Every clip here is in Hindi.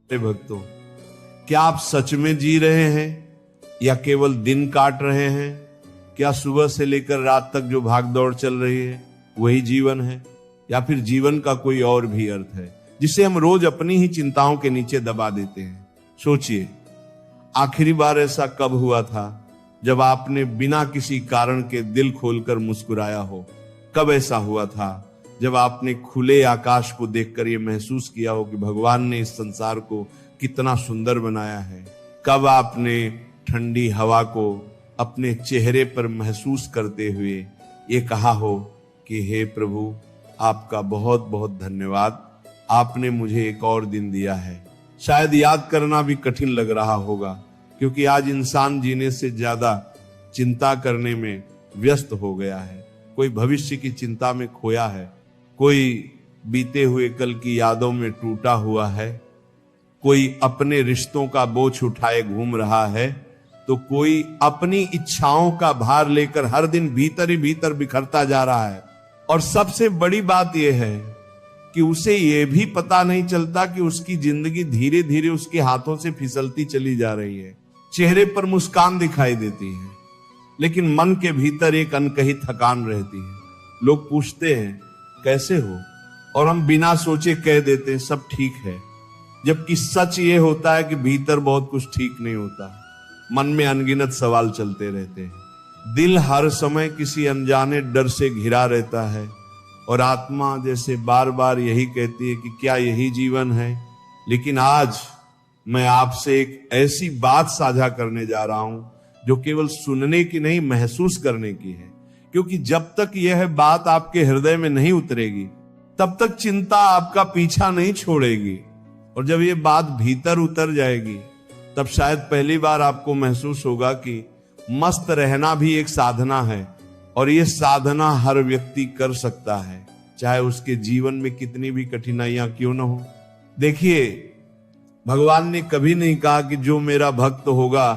भक्तों, क्या आप सच में जी रहे हैं या केवल दिन काट रहे हैं? क्या सुबह से लेकर रात तक जो भाग दौड़ चल रही है वही जीवन है, या फिर जीवन का कोई और भी अर्थ है जिसे हम रोज अपनी ही चिंताओं के नीचे दबा देते हैं? सोचिए, आखिरी बार ऐसा कब हुआ था जब आपने बिना किसी कारण के दिल खोलकर मुस्कुराया हो? कब ऐसा हुआ था जब आपने खुले आकाश को देखकर यह महसूस किया हो कि भगवान ने इस संसार को कितना सुंदर बनाया है? कब आपने ठंडी हवा को अपने चेहरे पर महसूस करते हुए ये कहा हो कि हे प्रभु, आपका बहुत बहुत धन्यवाद, आपने मुझे एक और दिन दिया है? शायद याद करना भी कठिन लग रहा होगा, क्योंकि आज इंसान जीने से ज्यादा चिंता करने में व्यस्त हो गया है। कोई भविष्य की चिंता में खोया है, कोई बीते हुए कल की यादों में टूटा हुआ है, कोई अपने रिश्तों का बोझ उठाए घूम रहा है, तो कोई अपनी इच्छाओं का भार लेकर हर दिन भीतर ही भीतर बिखरता जा रहा है। और सबसे बड़ी बात यह है कि उसे यह भी पता नहीं चलता कि उसकी जिंदगी धीरे धीरे उसके हाथों से फिसलती चली जा रही है। चेहरे पर मुस्कान दिखाई देती है, लेकिन मन के भीतर एक अनकही थकान रहती है। लोग पूछते हैं कैसे हो, और हम बिना सोचे कह देते हैं सब ठीक है, जबकि सच ये होता है कि भीतर बहुत कुछ ठीक नहीं होता। मन में अनगिनत सवाल चलते रहते हैं, दिल हर समय किसी अनजाने डर से घिरा रहता है, और आत्मा जैसे बार बार यही कहती है कि क्या यही जीवन है? लेकिन आज मैं आपसे एक ऐसी बात साझा करने जा रहा हूं जो केवल सुनने की नहीं, महसूस करने की है। क्योंकि जब तक यह बात आपके हृदय में नहीं उतरेगी तब तक चिंता आपका पीछा नहीं छोड़ेगी, और जब यह बात भीतर उतर जाएगी तब शायद पहली बार आपको महसूस होगा कि मस्त रहना भी एक साधना है, और यह साधना हर व्यक्ति कर सकता है, चाहे उसके जीवन में कितनी भी कठिनाइयां क्यों न हो। देखिए, भगवान ने कभी नहीं कहा कि जो मेरा भक्त होगा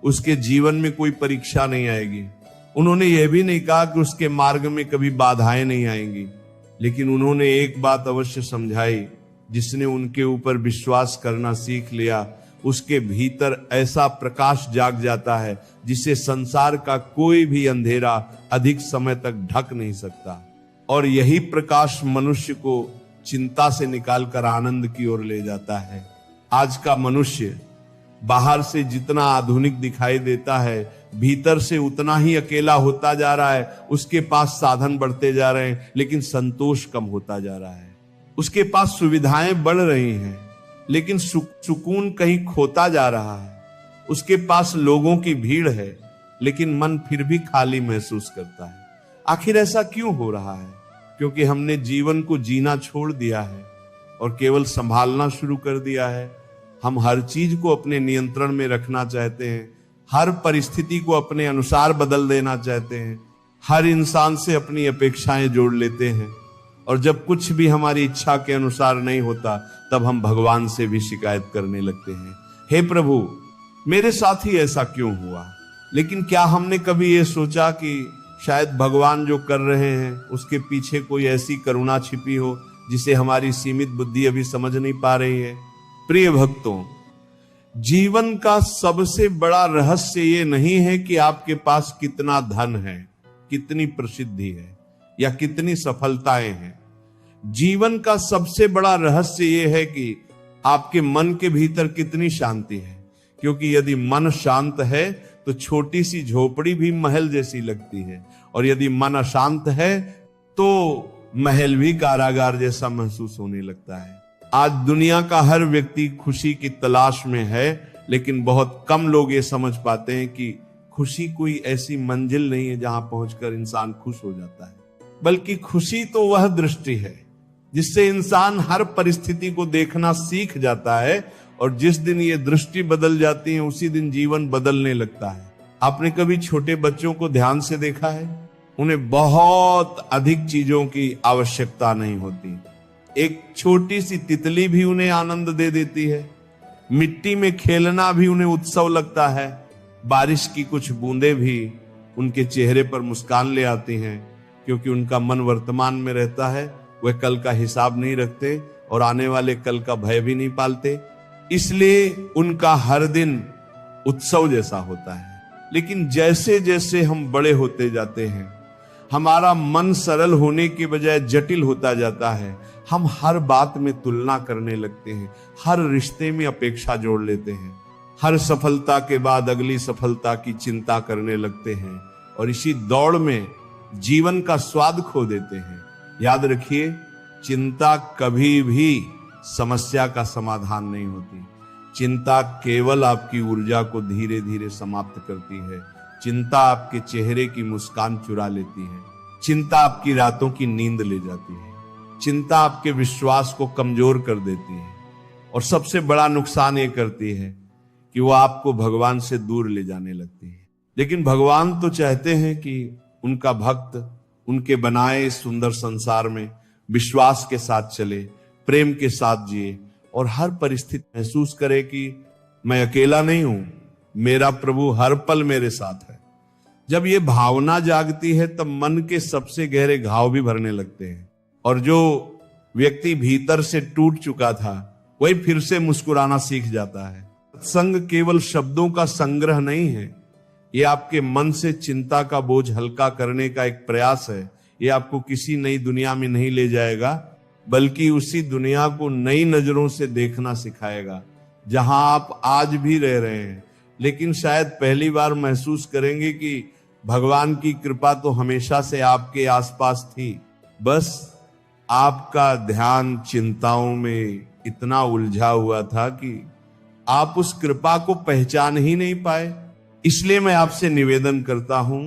उसके जीवन में कोई परीक्षा नहीं आएगी। उन्होंने यह भी नहीं कहा कि उसके मार्ग में कभी बाधाएं नहीं आएंगी। लेकिन उन्होंने एक बात अवश्य समझाई, जिसने उनके ऊपर विश्वास करना सीख लिया उसके भीतर ऐसा प्रकाश जाग जाता है जिसे संसार का कोई भी अंधेरा अधिक समय तक ढक नहीं सकता। और यही प्रकाश मनुष्य को चिंता से निकालकर आनंद की ओर ले जाता है। आज का मनुष्य बाहर से जितना आधुनिक दिखाई देता है, भीतर से उतना ही अकेला होता जा रहा है। उसके पास साधन बढ़ते जा रहे हैं, लेकिन संतोष कम होता जा रहा है। उसके पास सुविधाएं बढ़ रही हैं, लेकिन सुकून कहीं खोता जा रहा है। उसके पास लोगों की भीड़ है, लेकिन मन फिर भी खाली महसूस करता है। आखिर ऐसा क्यों हो रहा है? क्योंकि हमने जीवन को जीना छोड़ दिया है और केवल संभालना शुरू कर दिया है। हम हर चीज को अपने नियंत्रण में रखना चाहते हैं, हर परिस्थिति को अपने अनुसार बदल देना चाहते हैं, हर इंसान से अपनी अपेक्षाएं जोड़ लेते हैं, और जब कुछ भी हमारी इच्छा के अनुसार नहीं होता तब हम भगवान से भी शिकायत करने लगते हैं, हे प्रभु मेरे साथ ही ऐसा क्यों हुआ? लेकिन क्या हमने कभी ये सोचा कि शायद भगवान जो कर रहे हैं उसके पीछे कोई ऐसी करुणा छिपी हो जिसे हमारी सीमित बुद्धि अभी समझ नहीं पा रही है? प्रिय भक्तों, जीवन का सबसे बड़ा रहस्य ये नहीं है कि आपके पास कितना धन है, कितनी प्रसिद्धि है या कितनी सफलताएं हैं। जीवन का सबसे बड़ा रहस्य ये है कि आपके मन के भीतर कितनी शांति है। क्योंकि यदि मन शांत है तो छोटी सी झोपड़ी भी महल जैसी लगती है, और यदि मन अशांत है तो महल भी कारागार जैसा महसूस होने लगता है। आज दुनिया का हर व्यक्ति खुशी की तलाश में है, लेकिन बहुत कम लोग ये समझ पाते हैं कि खुशी कोई ऐसी मंजिल नहीं है जहां पहुंचकर इंसान खुश हो जाता है, बल्कि खुशी तो वह दृष्टि है जिससे इंसान हर परिस्थिति को देखना सीख जाता है, और जिस दिन ये दृष्टि बदल जाती है उसी दिन जीवन बदलने लगता है। आपने कभी छोटे बच्चों को ध्यान से देखा है? उन्हें बहुत अधिक चीजों की आवश्यकता नहीं होती। एक छोटी सी तितली भी उन्हें आनंद दे देती है, मिट्टी में खेलना भी उन्हें उत्सव लगता है, बारिश की कुछ बूंदें भी उनके चेहरे पर मुस्कान ले आती हैं, क्योंकि उनका मन वर्तमान में रहता है। वह कल का हिसाब नहीं रखते और आने वाले कल का भय भी नहीं पालते। इसलिए उनका हर दिन उत्सव जैसा होता है। लेकिन जैसे जैसे हम बड़े होते जाते हैं, हमारा मन सरल होने के बजाय जटिल होता जाता है। हम हर बात में तुलना करने लगते हैं, हर रिश्ते में अपेक्षा जोड़ लेते हैं, हर सफलता के बाद अगली सफलता की चिंता करने लगते हैं और इसी दौड़ में जीवन का स्वाद खो देते हैं। याद रखिए, चिंता कभी भी समस्या का समाधान नहीं होती। चिंता केवल आपकी ऊर्जा को धीरे धीरे समाप्त करती है। चिंता आपके चेहरे की मुस्कान चुरा लेती है। चिंता आपकी रातों की नींद ले जाती है। चिंता आपके विश्वास को कमजोर कर देती है और सबसे बड़ा नुकसान ये करती है कि वो आपको भगवान से दूर ले जाने लगती है। लेकिन भगवान तो चाहते हैं कि उनका भक्त उनके बनाए सुंदर संसार में विश्वास के साथ चले, प्रेम के साथ जिए और हर परिस्थिति महसूस करे कि मैं अकेला नहीं हूं, मेरा प्रभु हर पल मेरे साथ है। जब ये भावना जागती है तब मन के सबसे गहरे घाव भी भरने लगते हैं और जो व्यक्ति भीतर से टूट चुका था वही फिर से मुस्कुराना सीख जाता है। सत्संग केवल शब्दों का संग्रह नहीं है, ये आपके मन से चिंता का बोझ हल्का करने का एक प्रयास है। ये आपको किसी नई दुनिया में नहीं ले जाएगा, बल्कि उसी दुनिया को नई नजरों से देखना सिखाएगा जहां आप आज भी रह रहे हैं। लेकिन शायद पहली बार महसूस करेंगे कि भगवान की कृपा तो हमेशा से आपके आसपास थी, बस आपका ध्यान चिंताओं में इतना उलझा हुआ था कि आप उस कृपा को पहचान ही नहीं पाए। इसलिए मैं आपसे निवेदन करता हूं,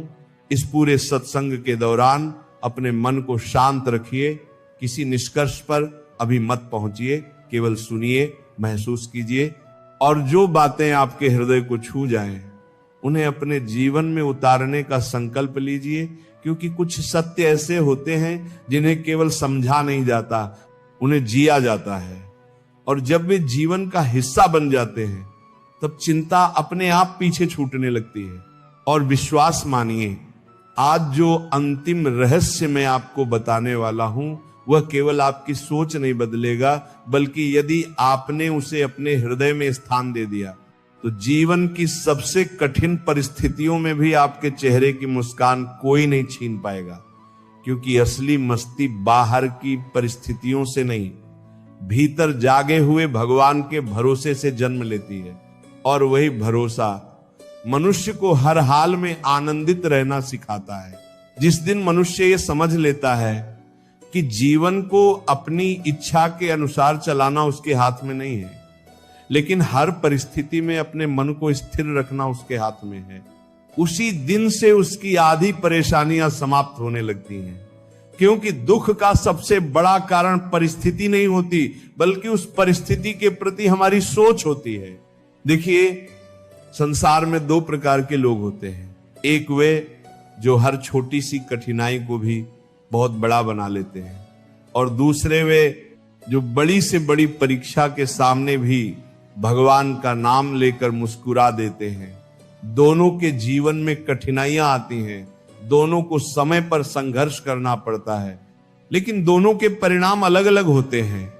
इस पूरे सत्संग के दौरान अपने मन को शांत रखिए, किसी निष्कर्ष पर अभी मत पहुंचिए, केवल सुनिए, महसूस कीजिए और जो बातें आपके हृदय को छू जाएं उन्हें अपने जीवन में उतारने का संकल्प लीजिए। क्योंकि कुछ सत्य ऐसे होते हैं जिन्हें केवल समझा नहीं जाता, उन्हें जिया जाता है और जब वे जीवन का हिस्सा बन जाते हैं तब चिंता अपने आप पीछे छूटने लगती है। और विश्वास मानिए, आज जो अंतिम रहस्य मैं आपको बताने वाला हूं वह केवल आपकी सोच नहीं बदलेगा, बल्कि यदि आपने उसे अपने हृदय में स्थान दे दिया तो जीवन की सबसे कठिन परिस्थितियों में भी आपके चेहरे की मुस्कान कोई नहीं छीन पाएगा। क्योंकि असली मस्ती बाहर की परिस्थितियों से नहीं, भीतर जागे हुए भगवान के भरोसे से जन्म लेती है। और वही भरोसा मनुष्य को हर हाल में आनंदित रहना सिखाता है। जिस दिन मनुष्य ये समझ लेता है कि जीवन को अपनी इच्छा के अनुसार चलाना उसके हाथ में नहीं है, लेकिन हर परिस्थिति में अपने मन को स्थिर रखना उसके हाथ में है, उसी दिन से उसकी आधी परेशानियां समाप्त होने लगती हैं। क्योंकि दुख का सबसे बड़ा कारण परिस्थिति नहीं होती, बल्कि उस परिस्थिति के प्रति हमारी सोच होती है। देखिए, संसार में दो प्रकार के लोग होते हैं। एक वे जो हर छोटी सी कठिनाई को भी बहुत बड़ा बना लेते हैं, और दूसरे वे जो बड़ी से बड़ी परीक्षा के सामने भी भगवान का नाम लेकर मुस्कुरा देते हैं। दोनों के जीवन में कठिनाइयां आती हैं, दोनों को समय पर संघर्ष करना पड़ता है, लेकिन दोनों के परिणाम अलग अलग होते हैं।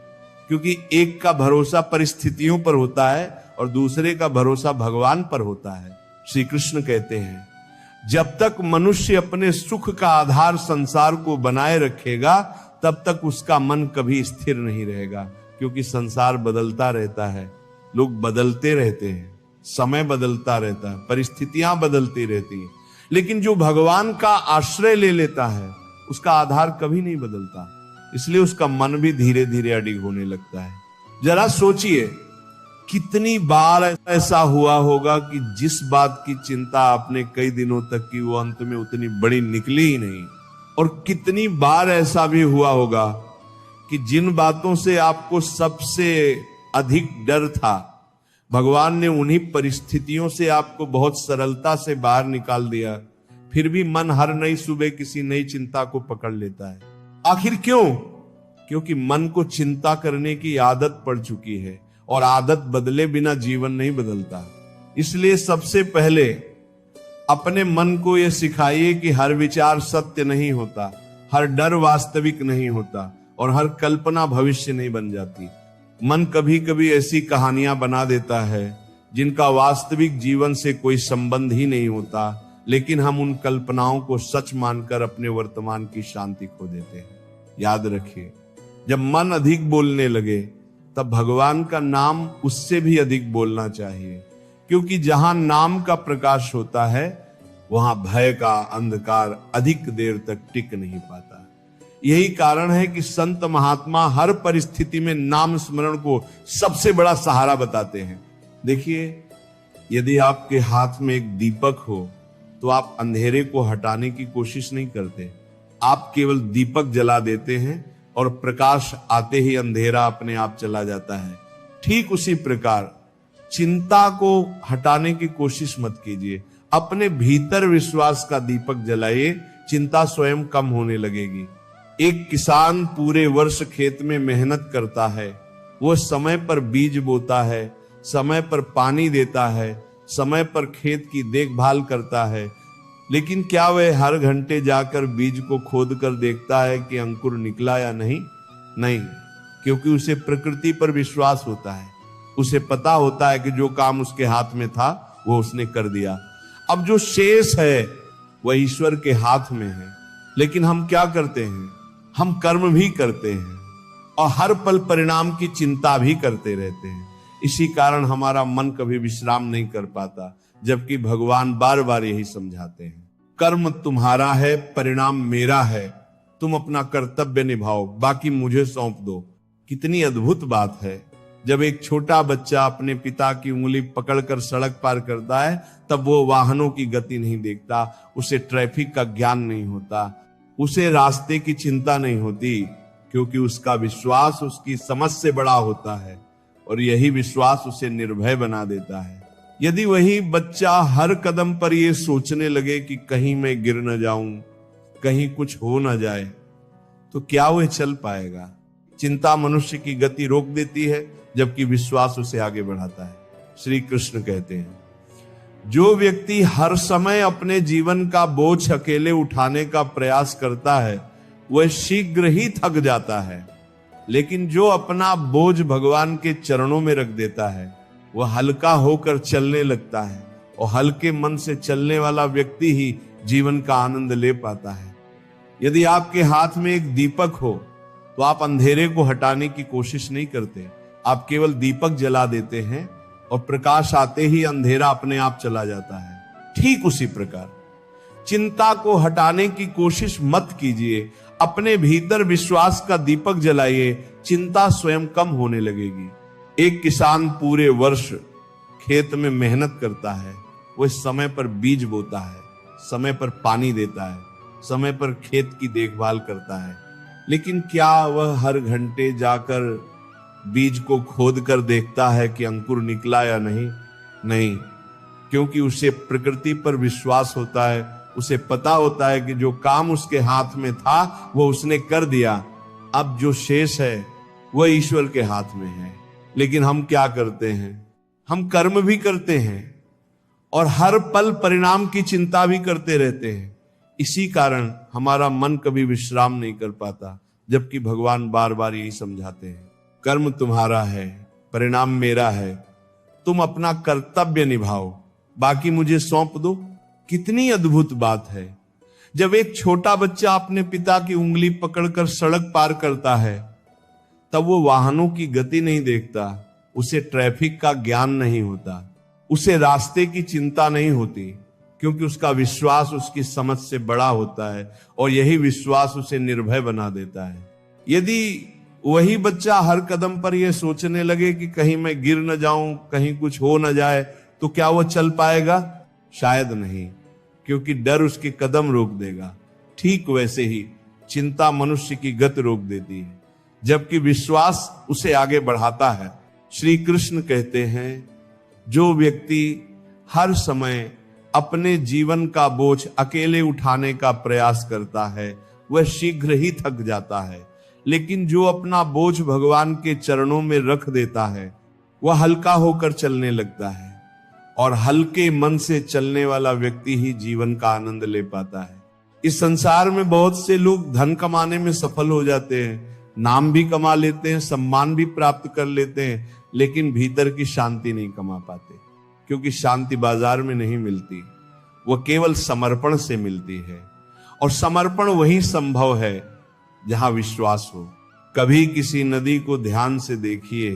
क्योंकि एक का भरोसा परिस्थितियों पर होता है और दूसरे का भरोसा भगवान पर होता है। श्री कृष्ण कहते हैं, जब तक मनुष्य अपने सुख का आधार संसार को बनाए रखेगा तब तक उसका मन कभी स्थिर नहीं रहेगा। क्योंकि संसार बदलता रहता है, लोग बदलते रहते हैं, समय बदलता रहता है, परिस्थितियां बदलती रहती हैं। लेकिन जो भगवान का आश्रय ले लेता है उसका आधार कभी नहीं बदलता, इसलिए उसका मन भी धीरे धीरे अडिग होने लगता है। जरा सोचिए, कितनी बार ऐसा हुआ होगा कि जिस बात की चिंता आपने कई दिनों तक की वो अंत में उतनी बड़ी निकली ही नहीं। और कितनी बार ऐसा भी हुआ होगा कि जिन बातों से आपको सबसे अधिक डर था, भगवान ने उन्हीं परिस्थितियों से आपको बहुत सरलता से बाहर निकाल दिया, फिर भी मन हर नई सुबह किसी नई चिंता को पकड़ लेता है। आखिर क्यों? क्योंकि मन को चिंता करने की आदत पड़ चुकी है और आदत बदले बिना जीवन नहीं बदलता। इसलिए सबसे पहले अपने मन को यह सिखाइए कि हर विचार सत्य नहीं होता, हर डर वास्तविक नहीं होता और हर कल्पना भविष्य नहीं बन जाती। मन कभी कभी ऐसी कहानियां बना देता है जिनका वास्तविक जीवन से कोई संबंध ही नहीं होता, लेकिन हम उन कल्पनाओं को सच मानकर अपने वर्तमान की शांति खो देते हैं। याद रखिए, जब मन अधिक बोलने लगे तब भगवान का नाम उससे भी अधिक बोलना चाहिए, क्योंकि जहां नाम का प्रकाश होता है वहां भय का अंधकार अधिक देर तक टिक नहीं पाता। यही कारण है कि संत महात्मा हर परिस्थिति में नाम स्मरण को सबसे बड़ा सहारा बताते हैं। देखिए, यदि आपके हाथ में एक दीपक हो तो आप अंधेरे को हटाने की कोशिश नहीं करते, आप केवल दीपक जला देते हैं और प्रकाश आते ही अंधेरा अपने आप चला जाता है। ठीक उसी प्रकार चिंता को हटाने की कोशिश मत कीजिए, अपने भीतर विश्वास का दीपक जलाइए, चिंता स्वयं कम होने लगेगी। एक किसान पूरे वर्ष खेत में मेहनत करता है, वो समय पर बीज बोता है, समय पर पानी देता है, समय पर खेत की देखभाल करता है, लेकिन क्या वह हर घंटे जाकर बीज को खोद कर देखता है कि अंकुर निकला या नहीं? नहीं, क्योंकि उसे प्रकृति पर विश्वास होता है। उसे पता होता है कि जो काम उसके हाथ में था वो उसने कर दिया। अब जो शेष है वह ईश्वर के हाथ में है। लेकिन हम क्या करते हैं? हम कर्म भी करते हैं और हर पल परिणाम की चिंता भी करते रहते हैं। इसी कारण हमारा मन कभी विश्राम नहीं कर पाता, जबकि भगवान बार बार यही समझाते हैं, कर्म तुम्हारा है, परिणाम मेरा है, तुम अपना कर्तव्य निभाओ, बाकी मुझे सौंप दो। कितनी अद्भुत बात है। जब एक छोटा बच्चा अपने पिता की उंगली पकड़कर सड़क पार करता है तब वो वाहनों की गति नहीं देखता, उसे ट्रैफिक का ज्ञान नहीं होता, उसे रास्ते की चिंता नहीं होती, क्योंकि उसका विश्वास उसकी समझ से बड़ा होता है और यही विश्वास उसे निर्भय बना देता है। यदि वही बच्चा हर कदम पर यह सोचने लगे कि कहीं मैं गिर न जाऊं, कहीं कुछ हो न जाए, तो क्या वह चल पाएगा? चिंता मनुष्य की गति रोक देती है, जबकि विश्वास उसे आगे बढ़ाता है। श्री कृष्ण कहते हैं, जो व्यक्ति हर समय अपने जीवन का बोझ अकेले उठाने का प्रयास करता है वह शीघ्र ही थक जाता है, लेकिन जो अपना बोझ भगवान के चरणों में रख देता है वह हल्का होकर चलने लगता है, और हल्के मन से चलने वाला व्यक्ति ही जीवन का आनंद ले पाता है। यदि आपके हाथ में एक दीपक हो तो आप अंधेरे को हटाने की कोशिश नहीं करते, आप केवल दीपक जला देते हैं और प्रकाश आते ही अंधेरा अपने आप चला जाता है। ठीक उसी प्रकार चिंता को हटाने की कोशिश मत कीजिए, अपने भीतर विश्वास का दीपक जलाइए, चिंता स्वयं कम होने लगेगी। एक किसान पूरे वर्ष खेत में मेहनत करता है, वह समय पर बीज बोता है, समय पर पानी देता है, समय पर खेत की देखभाल करता है, लेकिन क्या वह हर घंटे जाकर बीज को खोद कर देखता है कि अंकुर निकला या नहीं? नहीं, क्योंकि उसे प्रकृति पर विश्वास होता है, उसे पता होता है कि जो काम उसके हाथ में था वो उसने कर दिया, अब जो शेष है वह ईश्वर के हाथ में है। लेकिन हम क्या करते हैं? हम कर्म भी करते हैं और हर पल परिणाम की चिंता भी करते रहते हैं। इसी कारण हमारा मन कभी विश्राम नहीं कर पाता, जबकि भगवान बार बार यही समझाते हैं, कर्म तुम्हारा है, परिणाम मेरा है, तुम अपना कर्तव्य निभाओ, बाकी मुझे सौंप दो। कितनी अद्भुत बात है। जब एक छोटा बच्चा अपने पिता की उंगली पकड़कर सड़क पार करता है तब वो वाहनों की गति नहीं देखता, उसे ट्रैफिक का ज्ञान नहीं होता, उसे रास्ते की चिंता नहीं होती, क्योंकि उसका विश्वास उसकी समझ से बड़ा होता है और यही विश्वास उसे निर्भय बना देता है। यदि वही बच्चा हर कदम पर यह सोचने लगे कि कहीं मैं गिर न जाऊं, कहीं कुछ हो न जाए, तो क्या वो चल पाएगा? शायद नहीं, क्योंकि डर उसके कदम रोक देगा। ठीक वैसे ही चिंता मनुष्य की गति रोक देती है, जबकि विश्वास उसे आगे बढ़ाता है। श्री कृष्ण कहते हैं, जो व्यक्ति हर समय अपने जीवन का बोझ अकेले उठाने का प्रयास करता है वह शीघ्र ही थक जाता है, लेकिन जो अपना बोझ भगवान के चरणों में रख देता है वह हल्का होकर चलने लगता है, और हल्के मन से चलने वाला व्यक्ति ही जीवन का आनंद ले पाता है। इस संसार में बहुत से लोग धन कमाने में सफल हो जाते हैं, नाम भी कमा लेते हैं, सम्मान भी प्राप्त कर लेते हैं, लेकिन भीतर की शांति नहीं कमा पाते, क्योंकि शांति बाजार में नहीं मिलती, वह केवल समर्पण से मिलती है। और समर्पण वही संभव है जहां विश्वास हो। कभी किसी नदी को ध्यान से देखिए,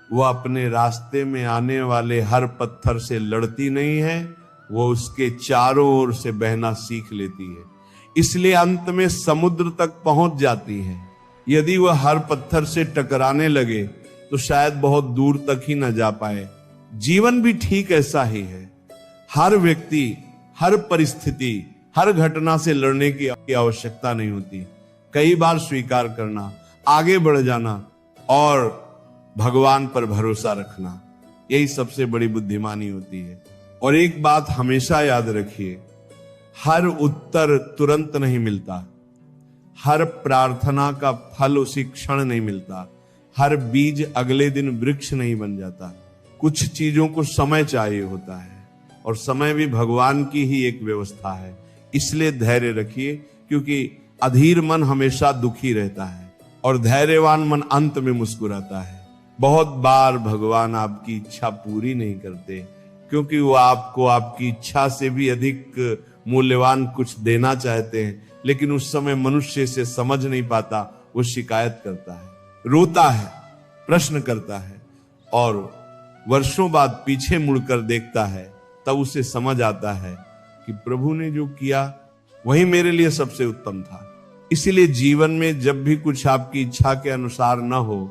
वह अपने रास्ते में आने वाले हर पत्थर से लड़ती नहीं है, वो उसके चारों ओर से बहना सीख लेती है, इसलिए अंत में समुद्र तक पहुंच जाती है। यदि वह हर पत्थर से टकराने लगे तो शायद बहुत दूर तक ही न जा पाए। जीवन भी ठीक ऐसा ही है। हर व्यक्ति, हर परिस्थिति, हर घटना से लड़ने की आवश्यकता नहीं होती। कई बार स्वीकार करना, आगे बढ़ जाना और भगवान पर भरोसा रखना, यही सबसे बड़ी बुद्धिमानी होती है। और एक बात हमेशा याद रखिए, हर उत्तर तुरंत नहीं मिलता, हर प्रार्थना का फल उसी क्षण नहीं मिलता, हर बीज अगले दिन वृक्ष नहीं बन जाता। कुछ चीजों को समय चाहिए होता है, और समय भी भगवान की ही एक व्यवस्था है। इसलिए धैर्य रखिए, क्योंकि अधीर मन हमेशा दुखी रहता है और धैर्यवान मन अंत में मुस्कुराता है। बहुत बार भगवान आपकी इच्छा पूरी नहीं करते, क्योंकि वो आपको आपकी इच्छा से भी अधिक मूल्यवान कुछ देना चाहते हैं, लेकिन उस समय मनुष्य इसे समझ नहीं पाता। वो शिकायत करता है, रोता है, प्रश्न करता है, और वर्षों बाद पीछे मुड़कर देखता है, तब उसे समझ आता है कि प्रभु ने जो किया वही मेरे लिए सबसे उत्तम था। इसीलिए जीवन में जब भी कुछ आपकी इच्छा के अनुसार न हो,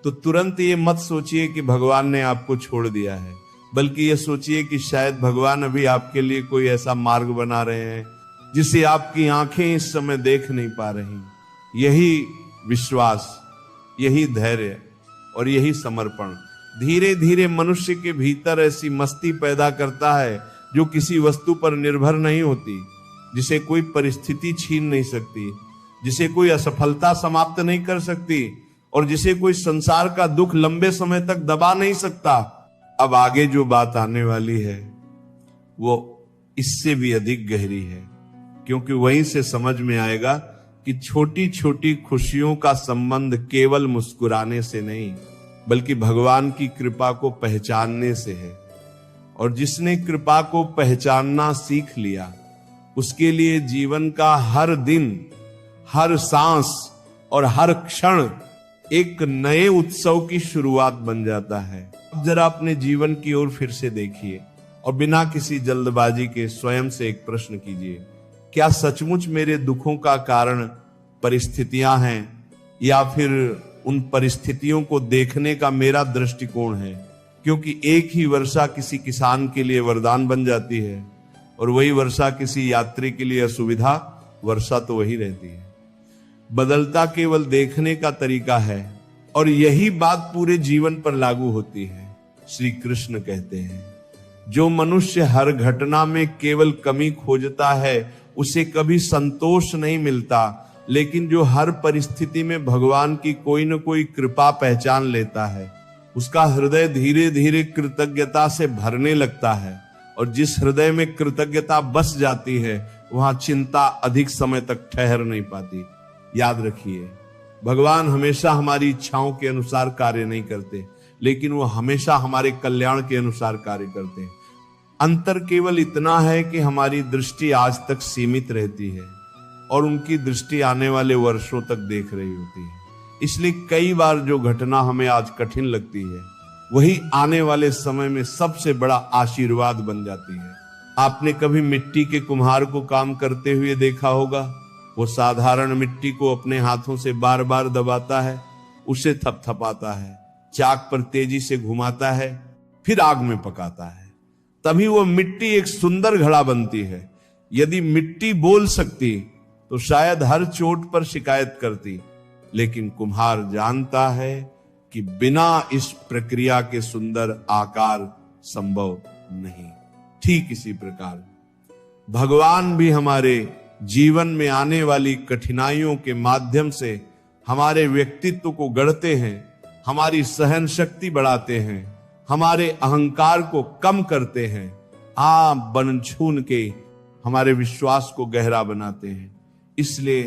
तो तुरंत ये मत सोचिए कि भगवान ने आपको छोड़ दिया है, बल्कि ये सोचिए कि शायद भगवान अभी आपके लिए कोई ऐसा मार्ग बना रहे हैं जिसे आपकी आंखें इस समय देख नहीं पा रही। यही विश्वास, यही धैर्य और यही समर्पण धीरे धीरे मनुष्य के भीतर ऐसी मस्ती पैदा करता है जो किसी वस्तु पर निर्भर नहीं होती, जिसे कोई परिस्थिति छीन नहीं सकती, जिसे कोई असफलता समाप्त नहीं कर सकती, और जिसे कोई संसार का दुख लंबे समय तक दबा नहीं सकता। अब आगे जो बात आने वाली है वो इससे भी अधिक गहरी है, क्योंकि वहीं से समझ में आएगा कि छोटी छोटी खुशियों का संबंध केवल मुस्कुराने से नहीं, बल्कि भगवान की कृपा को पहचानने से है। और जिसने कृपा को पहचानना सीख लिया, उसके लिए जीवन का हर दिन, हर सांस और हर क्षण एक नए उत्सव की शुरुआत बन जाता है। अब जरा अपने जीवन की ओर फिर से देखिए और बिना किसी जल्दबाजी के स्वयं से एक प्रश्न कीजिए, क्या सचमुच मेरे दुखों का कारण परिस्थितियां हैं, या फिर उन परिस्थितियों को देखने का मेरा दृष्टिकोण है? क्योंकि एक ही वर्षा किसी किसान के लिए वरदान बन जाती है, और वही वर्षा किसी यात्री के लिए असुविधा। वर्षा तो वही रहती है, बदलता केवल देखने का तरीका है, और यही बात पूरे जीवन पर लागू होती है। श्री कृष्ण कहते हैं, जो मनुष्य हर घटना में केवल कमी खोजता है उसे कभी संतोष नहीं मिलता, लेकिन जो हर परिस्थिति में भगवान की कोई न कोई कृपा पहचान लेता है, उसका हृदय धीरे धीरे कृतज्ञता से भरने लगता है। और जिस हृदय में कृतज्ञता बस जाती है, वहां चिंता अधिक समय तक ठहर नहीं पाती। याद रखिए, भगवान हमेशा हमारी इच्छाओं के अनुसार कार्य नहीं करते, लेकिन वो हमेशा हमारे कल्याण के अनुसार कार्य करते हैं। अंतर केवल इतना है कि हमारी दृष्टि आज तक सीमित रहती है और उनकी दृष्टि आने वाले वर्षों तक देख रही होती है। इसलिए कई बार जो घटना हमें आज कठिन लगती है, वही आने वाले समय में सबसे बड़ा आशीर्वाद बन जाती है। आपने कभी मिट्टी के कुम्हार को काम करते हुए देखा होगा? वो साधारण मिट्टी को अपने हाथों से बार बार दबाता है, उसे थपथपाता है, चाक पर तेजी से घुमाता है, फिर आग में पकाता है, तभी वो मिट्टी एक सुंदर घड़ा बनती है। यदि मिट्टी बोल सकती तो शायद हर चोट पर शिकायत करती, लेकिन कुम्हार जानता है कि बिना इस प्रक्रिया के सुंदर आकार संभव नहीं। ठीक इसी प्रकार भगवान भी हमारे जीवन में आने वाली कठिनाइयों के माध्यम से हमारे व्यक्तित्व को गढ़ते हैं, हमारी सहन शक्ति बढ़ाते हैं, हमारे अहंकार को कम करते हैं, बन छून के हमारे विश्वास को गहरा बनाते हैं। इसलिए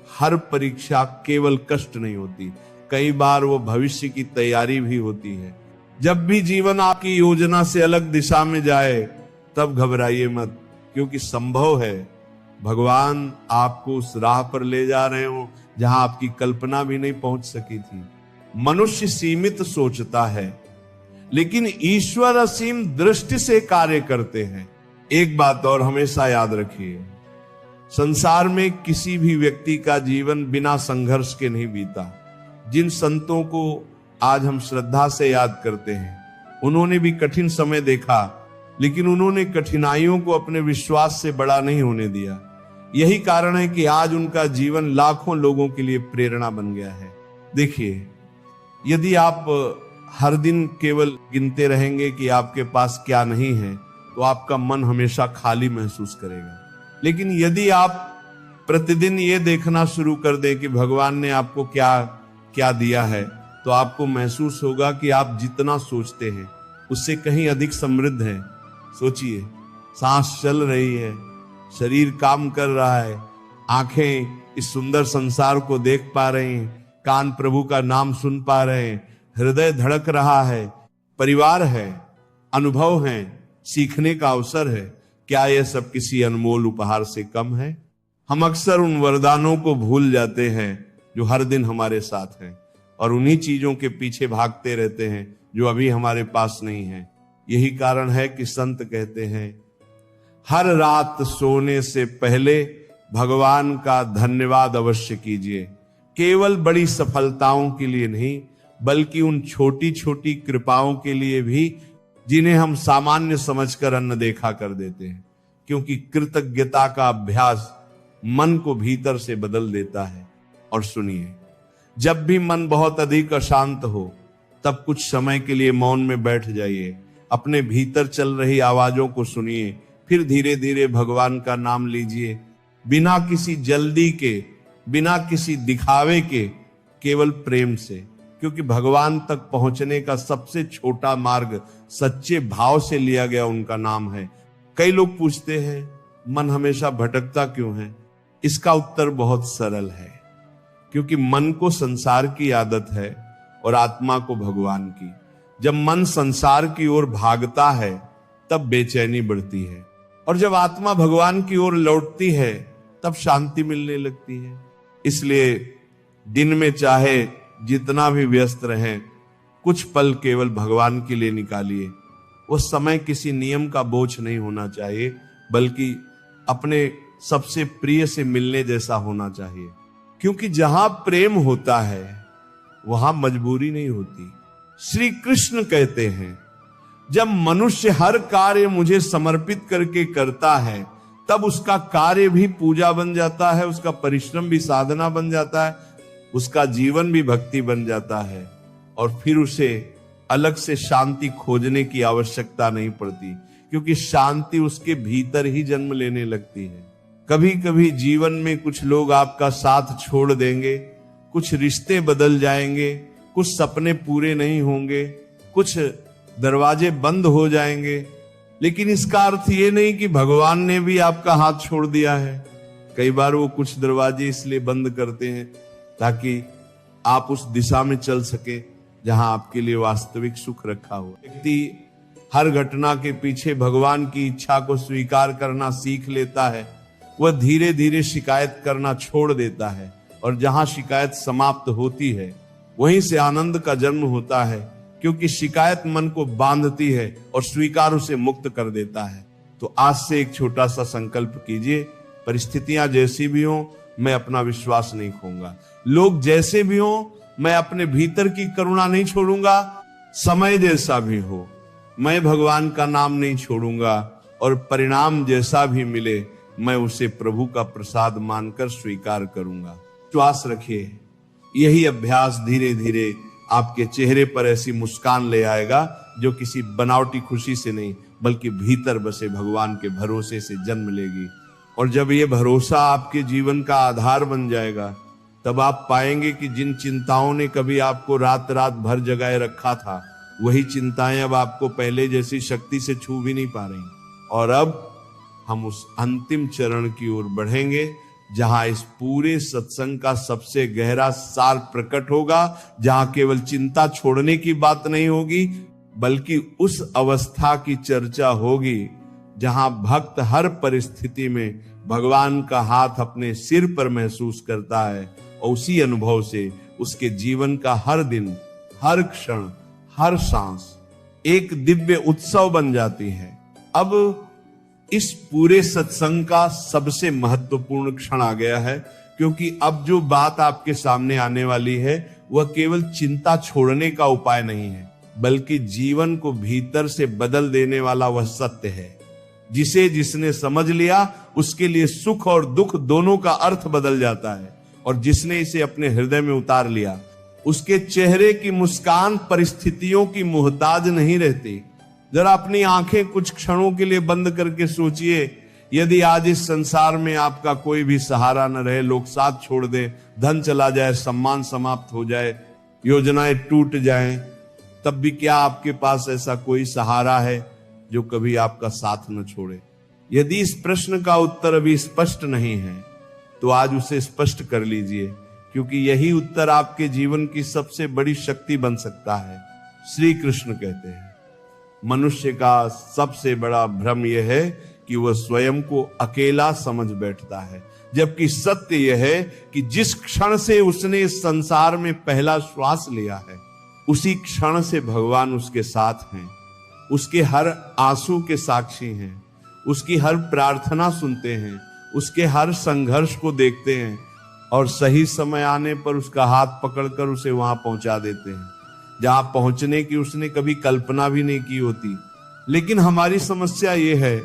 हर परीक्षा केवल कष्ट नहीं होती, कई बार वो भविष्य की तैयारी भी होती है। जब भी जीवन आपकी योजना से अलग दिशा में जाए तब घबराइए मत, क्योंकि संभव है भगवान आपको उस राह पर ले जा रहे हो जहां आपकी कल्पना भी नहीं पहुंच सकी थी। मनुष्य सीमित सोचता है, लेकिन ईश्वर असीम दृष्टि से कार्य करते हैं। एक बात और हमेशा याद रखिए, संसार में किसी भी व्यक्ति का जीवन बिना संघर्ष के नहीं बीता। जिन संतों को आज हम श्रद्धा से याद करते हैं, उन्होंने भी कठिन समय देखा, लेकिन उन्होंने कठिनाइयों को अपने विश्वास से बड़ा नहीं होने दिया। यही कारण है कि आज उनका जीवन लाखों लोगों के लिए प्रेरणा बन गया है। देखिए, यदि आप हर दिन केवल गिनते रहेंगे कि आपके पास क्या नहीं है, तो आपका मन हमेशा खाली महसूस करेगा। लेकिन यदि आप प्रतिदिन ये देखना शुरू कर दें कि भगवान ने आपको क्या क्या दिया है, तो आपको महसूस होगा कि आप जितना सोचते हैं उससे कहीं अधिक समृद्ध है। सोचिए, सांस चल रही है, शरीर काम कर रहा है, आंखें इस सुंदर संसार को देख पा रही हैं, कान प्रभु का नाम सुन पा रहे हैं, हृदय धड़क रहा है, परिवार है, अनुभव है, सीखने का अवसर है। क्या यह सब किसी अनमोल उपहार से कम है? हम अक्सर उन वरदानों को भूल जाते हैं जो हर दिन हमारे साथ हैं, और उन्हीं चीजों के पीछे भागते रहते हैं जो अभी हमारे पास नहीं है। यही कारण है कि संत कहते हैं, हर रात सोने से पहले भगवान का धन्यवाद अवश्य कीजिए। केवल बड़ी सफलताओं के लिए नहीं, बल्कि उन छोटी छोटी कृपाओं के लिए भी जिन्हें हम सामान्य समझकर अनदेखा कर देते हैं, क्योंकि कृतज्ञता का अभ्यास मन को भीतर से बदल देता है। और सुनिए, जब भी मन बहुत अधिक अशांत हो, तब कुछ समय के लिए मौन में बैठ जाइए, अपने भीतर चल रही आवाजों को सुनिए, फिर धीरे धीरे भगवान का नाम लीजिए, बिना किसी जल्दी के, बिना किसी दिखावे के, केवल प्रेम से। क्योंकि भगवान तक पहुंचने का सबसे छोटा मार्ग सच्चे भाव से लिया गया उनका नाम है। कई लोग पूछते हैं, मन हमेशा भटकता क्यों है? इसका उत्तर बहुत सरल है, क्योंकि मन को संसार की आदत है और आत्मा को भगवान की। जब मन संसार की ओर भागता है तब बेचैनी बढ़ती है, और जब आत्मा भगवान की ओर लौटती है तब शांति मिलने लगती है। इसलिए दिन में चाहे जितना भी व्यस्त रहें, कुछ पल केवल भगवान के लिए निकालिए। वो समय किसी नियम का बोझ नहीं होना चाहिए, बल्कि अपने सबसे प्रिय से मिलने जैसा होना चाहिए। क्योंकि जहां प्रेम होता है वहां मजबूरी नहीं होती। श्री कृष्ण कहते हैं, जब मनुष्य हर कार्य मुझे समर्पित करके करता है, तब उसका कार्य भी पूजा बन जाता है, उसका परिश्रम भी साधना बन जाता है, उसका जीवन भी भक्ति बन जाता है, और फिर उसे अलग से शांति खोजने की आवश्यकता नहीं पड़ती, क्योंकि शांति उसके भीतर ही जन्म लेने लगती है। कभी कभी जीवन में कुछ लोग आपका साथ छोड़ देंगे, कुछ रिश्ते बदल जाएंगे, कुछ सपने पूरे नहीं होंगे, कुछ दरवाजे बंद हो जाएंगे, लेकिन इसका अर्थ ये नहीं कि भगवान ने भी आपका हाथ छोड़ दिया है। कई बार वो कुछ दरवाजे इसलिए बंद करते हैं ताकि आप उस दिशा में चल सके जहां आपके लिए वास्तविक सुख रखा हो। व्यक्ति हर घटना के पीछे भगवान की इच्छा को स्वीकार करना सीख लेता है, वह धीरे धीरे शिकायत करना छोड़ देता है, और जहां शिकायत समाप्त होती है वहीं से आनंद का जन्म होता है, क्योंकि शिकायत मन को बांधती है और स्वीकार उसे मुक्त कर देता है। तो आज से एक छोटा सा संकल्प कीजिए, परिस्थितियां जैसी भी हो, मैं अपना विश्वास नहीं खोऊंगा। लोग जैसे भी हो, मैं अपने भीतर की करुणा नहीं छोड़ूंगा। समय जैसा भी हो, मैं भगवान का नाम नहीं छोड़ूंगा, और परिणाम जैसा भी मिले मैं उसे प्रभु का प्रसाद मानकर स्वीकार करूंगा। विश्वास रखिए, यही अभ्यास धीरे धीरे आपके चेहरे पर ऐसी मुस्कान ले आएगा जो किसी बनावटी खुशी से नहीं, बल्कि भीतर बसे भगवान के भरोसे से जन्म लेगी। और जब ये भरोसा आपके जीवन का आधार बन जाएगा, तब आप पाएंगे कि जिन चिंताओं ने कभी आपको रात रात भर जगाए रखा था, वही चिंताएं अब आपको पहले जैसी शक्ति से छू भी नहीं पा रही। और अब हम उस अंतिम चरण की ओर बढ़ेंगे जहां इस पूरे सत्संग का सबसे गहरा सार प्रकट होगा, जहां केवल चिंता छोड़ने की बात नहीं होगी, बल्कि उस अवस्था की चर्चा होगी जहां भक्त हर परिस्थिति में भगवान का हाथ अपने सिर पर महसूस करता है और उसी अनुभव से उसके जीवन का हर दिन, हर क्षण, हर सांस एक दिव्य उत्सव बन जाती है। अब इस पूरे सत्संग का सबसे महत्वपूर्ण क्षण आ गया है, क्योंकि अब जो बात आपके सामने आने वाली है वह केवल चिंता छोड़ने का उपाय नहीं है, बल्कि जीवन को भीतर से बदल देने वाला वह सत्य है जिसे जिसने समझ लिया उसके लिए सुख और दुख दोनों का अर्थ बदल जाता है, और जिसने इसे अपने हृदय में उतार लिया उसके चेहरे की मुस्कान परिस्थितियों की मोहताज नहीं रहती। जरा अपनी आंखें कुछ क्षणों के लिए बंद करके सोचिए, यदि आज इस संसार में आपका कोई भी सहारा न रहे, लोग साथ छोड़ दें, धन चला जाए, सम्मान समाप्त हो जाए, योजनाएं टूट जाएं, तब भी क्या आपके पास ऐसा कोई सहारा है जो कभी आपका साथ न छोड़े? यदि इस प्रश्न का उत्तर अभी स्पष्ट नहीं है तो आज उसे स्पष्ट कर लीजिए, क्योंकि यही उत्तर आपके जीवन की सबसे बड़ी शक्ति बन सकता है। श्री कृष्ण कहते हैं, मनुष्य का सबसे बड़ा भ्रम यह है कि वह स्वयं को अकेला समझ बैठता है, जबकि सत्य यह है कि जिस क्षण से उसने इस संसार में पहला श्वास लिया है उसी क्षण से भगवान उसके साथ हैं, उसके हर आंसू के साक्षी हैं, उसकी हर प्रार्थना सुनते हैं, उसके हर संघर्ष को देखते हैं और सही समय आने पर उसका हाथ पकड़कर उसे वहां पहुंचा देते हैं जहां पहुंचने की उसने कभी कल्पना भी नहीं की होती। लेकिन हमारी समस्या यह है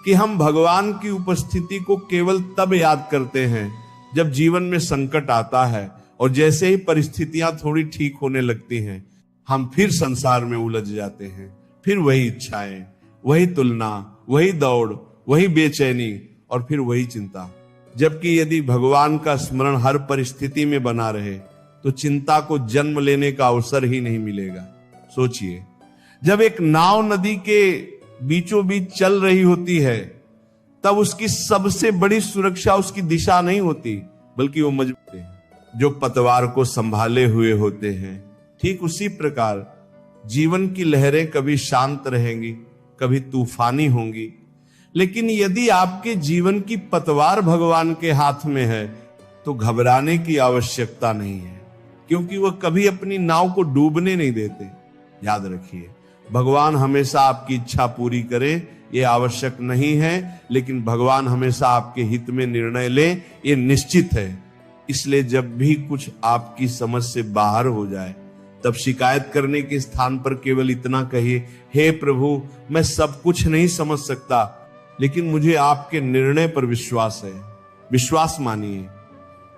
कि हम भगवान की उपस्थिति को केवल तब याद करते हैं जब जीवन में संकट आता है, और जैसे ही परिस्थितियां थोड़ी ठीक होने लगती हैं हम फिर संसार में उलझ जाते हैं। फिर वही इच्छाएं, वही तुलना, वही दौड़, वही बेचैनी और फिर वही चिंता। जबकि यदि भगवान का स्मरण हर परिस्थिति में बना रहे तो चिंता को जन्म लेने का अवसर ही नहीं मिलेगा। सोचिए, जब एक नाव नदी के बीचों बीच चल रही होती है तब उसकी सबसे बड़ी सुरक्षा उसकी दिशा नहीं होती, बल्कि वो मजबूत है जो पतवार को संभाले हुए होते हैं। ठीक उसी प्रकार जीवन की लहरें कभी शांत रहेंगी, कभी तूफानी होंगी, लेकिन यदि आपके जीवन की पतवार भगवान के हाथ में है तो घबराने की आवश्यकता नहीं है, क्योंकि वह कभी अपनी नाव को डूबने नहीं देते। याद रखिए, भगवान हमेशा आपकी इच्छा पूरी करे ये आवश्यक नहीं है, लेकिन भगवान हमेशा आपके हित में निर्णय ले ये निश्चित है। इसलिए जब भी कुछ आपकी समझ से बाहर हो जाए तब शिकायत करने के स्थान पर केवल इतना कहिए, हे प्रभु, मैं सब कुछ नहीं समझ सकता, लेकिन मुझे आपके निर्णय पर विश्वास है। विश्वास मानिए,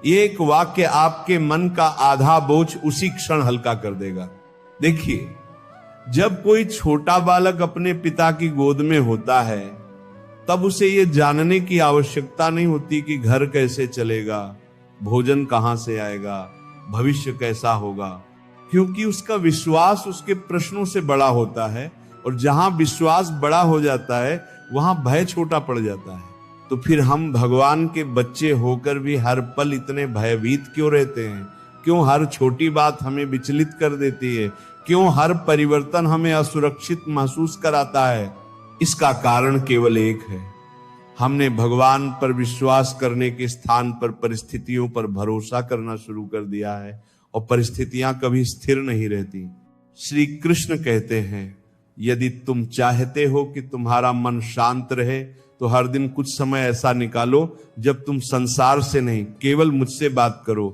ये एक वाक्य आपके मन का आधा बोझ उसी क्षण हल्का कर देगा। देखिए, जब कोई छोटा बालक अपने पिता की गोद में होता है तब उसे ये जानने की आवश्यकता नहीं होती कि घर कैसे चलेगा, भोजन कहां से आएगा, भविष्य कैसा होगा, क्योंकि उसका विश्वास उसके प्रश्नों से बड़ा होता है, और जहां विश्वास बड़ा हो जाता है वहां भय छोटा पड़ जाता है। तो फिर हम भगवान के बच्चे होकर भी हर पल इतने भयभीत क्यों रहते हैं? क्यों हर छोटी बात हमें विचलित कर देती है? क्यों हर परिवर्तन हमें असुरक्षित महसूस कराता है? इसका कारण केवल एक है, हमने भगवान पर विश्वास करने के स्थान पर परिस्थितियों पर भरोसा करना शुरू कर दिया है, और परिस्थितियां कभी स्थिर नहीं रहती। श्री कृष्ण कहते हैं, यदि तुम चाहते हो कि तुम्हारा मन शांत रहे तो हर दिन कुछ समय ऐसा निकालो जब तुम संसार से नहीं, केवल मुझसे बात करो।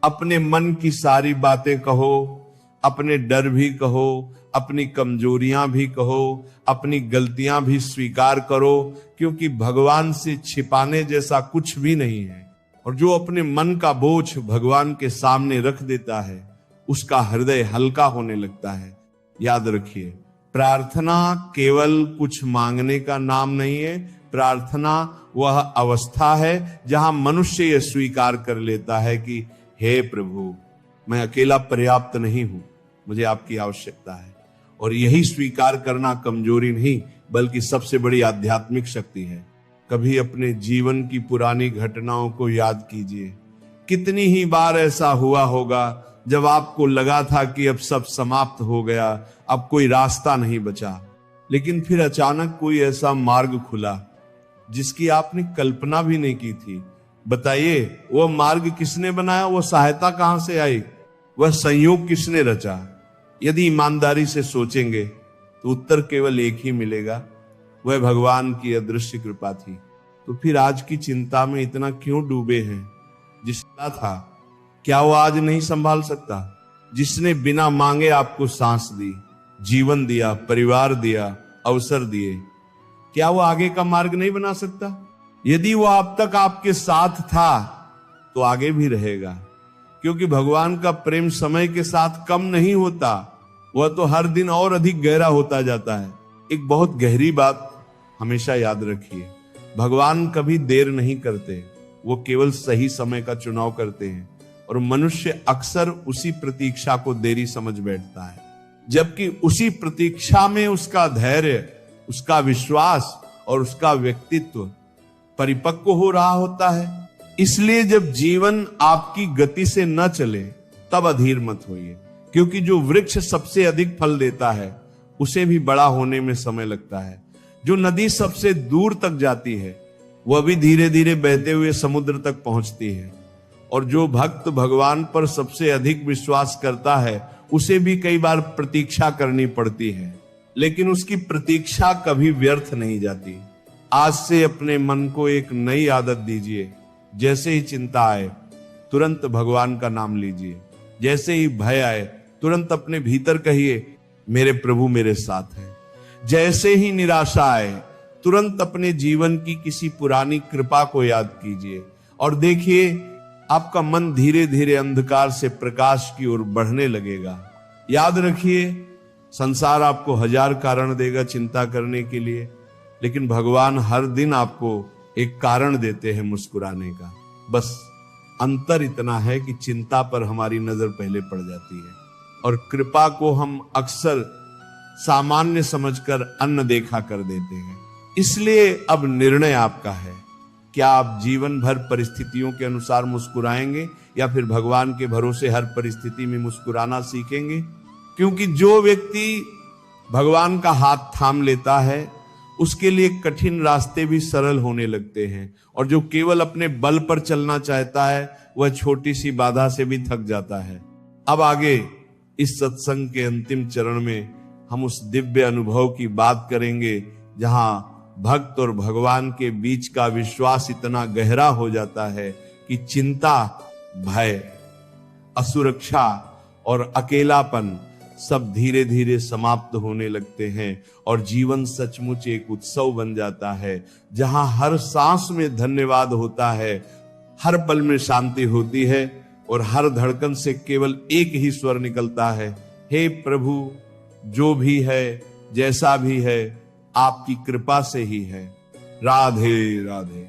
अपने मन की सारी बातें कहो, अपने डर भी कहो, अपनी कमजोरियां भी कहो, अपनी गलतियां भी स्वीकार करो, क्योंकि भगवान से छिपाने जैसा कुछ भी नहीं है। और जो अपने मन का बोझ भगवान के सामने रख देता है उसका हृदय हल्का होने लगता है। याद रखिए, प्रार्थना केवल कुछ मांगने का नाम नहीं है। प्रार्थना वह अवस्था है जहां मनुष्य यह स्वीकार कर लेता है कि हे प्रभु, मैं अकेला पर्याप्त नहीं हूं, मुझे आपकी आवश्यकता है। और यही स्वीकार करना कमजोरी नहीं बल्कि सबसे बड़ी आध्यात्मिक शक्ति है। कभी अपने जीवन की पुरानी घटनाओं को याद कीजिए। कितनी ही बार ऐसा हुआ होगा जब आपको लगा था कि अब सब समाप्त हो गया, अब कोई रास्ता नहीं बचा, लेकिन फिर अचानक कोई ऐसा मार्ग खुला जिसकी आपने कल्पना भी नहीं की थी। बताइए, वह मार्ग किसने बनाया? वह सहायता कहां से आई? वह संयोग किसने रचा? यदि ईमानदारी से सोचेंगे तो उत्तर केवल एक ही मिलेगा, वह भगवान की अदृश्य कृपा थी। तो फिर आज की चिंता में इतना क्यों डूबे हैं? जिसका था, क्या वो आज नहीं संभाल सकता? जिसने बिना मांगे आपको सांस दी, जीवन दिया, परिवार दिया, अवसर दिए, क्या वो आगे का मार्ग नहीं बना सकता? यदि वो अब तक आपके साथ था तो आगे भी रहेगा, क्योंकि भगवान का प्रेम समय के साथ कम नहीं होता, वह तो हर दिन और अधिक गहरा होता जाता है। एक बहुत गहरी बात हमेशा याद रखिए, भगवान कभी देर नहीं करते, वो केवल सही समय का चुनाव करते हैं और मनुष्य अक्सर उसी प्रतीक्षा को देरी समझ बैठता है, जबकि उसी प्रतीक्षा में उसका धैर्य, उसका विश्वास और उसका व्यक्तित्व परिपक्व हो रहा होता है। इसलिए जब जीवन आपकी गति से न चले तब अधीर मत होइए, क्योंकि जो वृक्ष सबसे अधिक फल देता है उसे भी बड़ा होने में समय लगता है। जो नदी सबसे दूर तक जाती है वह भी धीरे धीरे बहते हुए समुद्र तक पहुंचती है, और जो भक्त भगवान पर सबसे अधिक विश्वास करता है उसे भी कई बार प्रतीक्षा करनी पड़ती है, लेकिन उसकी प्रतीक्षा कभी व्यर्थ नहीं जाती। आज से अपने मन को एक नई आदत दीजिए, जैसे ही चिंता आए तुरंत भगवान का नाम लीजिए, जैसे ही भय आए तुरंत अपने भीतर कहिए मेरे प्रभु मेरे साथ हैं। जैसे ही निराशा आए तुरंत अपने जीवन की किसी पुरानी कृपा को याद कीजिए और देखिए आपका मन धीरे धीरे अंधकार से प्रकाश की ओर बढ़ने लगेगा। याद रखिए, संसार आपको 1000 कारण देगा चिंता करने के लिए, लेकिन भगवान हर दिन आपको एक कारण देते हैं मुस्कुराने का। बस अंतर इतना है कि चिंता पर हमारी नजर पहले पड़ जाती है और कृपा को हम अक्सर सामान्य समझकर अनदेखा कर देते हैं। इसलिए अब निर्णय आपका है, क्या आप जीवन भर परिस्थितियों के अनुसार मुस्कुराएंगे या फिर भगवान के भरोसे हर परिस्थिति में मुस्कुराना सीखेंगे? क्योंकि जो व्यक्ति भगवान का हाथ थाम लेता है उसके लिए कठिन रास्ते भी सरल होने लगते हैं, और जो केवल अपने बल पर चलना चाहता है वह छोटी सी बाधा से भी थक जाता है। अब आगे इस सत्संग के अंतिम चरण में हम उस दिव्य अनुभव की बात करेंगे जहां भक्त और भगवान के बीच का विश्वास इतना गहरा हो जाता है कि चिंता, भय, असुरक्षा और अकेलापन सब धीरे धीरे समाप्त होने लगते हैं और जीवन सचमुच एक उत्सव बन जाता है, जहां हर सांस में धन्यवाद होता है, हर पल में शांति होती है और हर धड़कन से केवल एक ही स्वर निकलता है, हे प्रभु, जो भी है जैसा भी है आपकी कृपा से ही है। राधे राधे।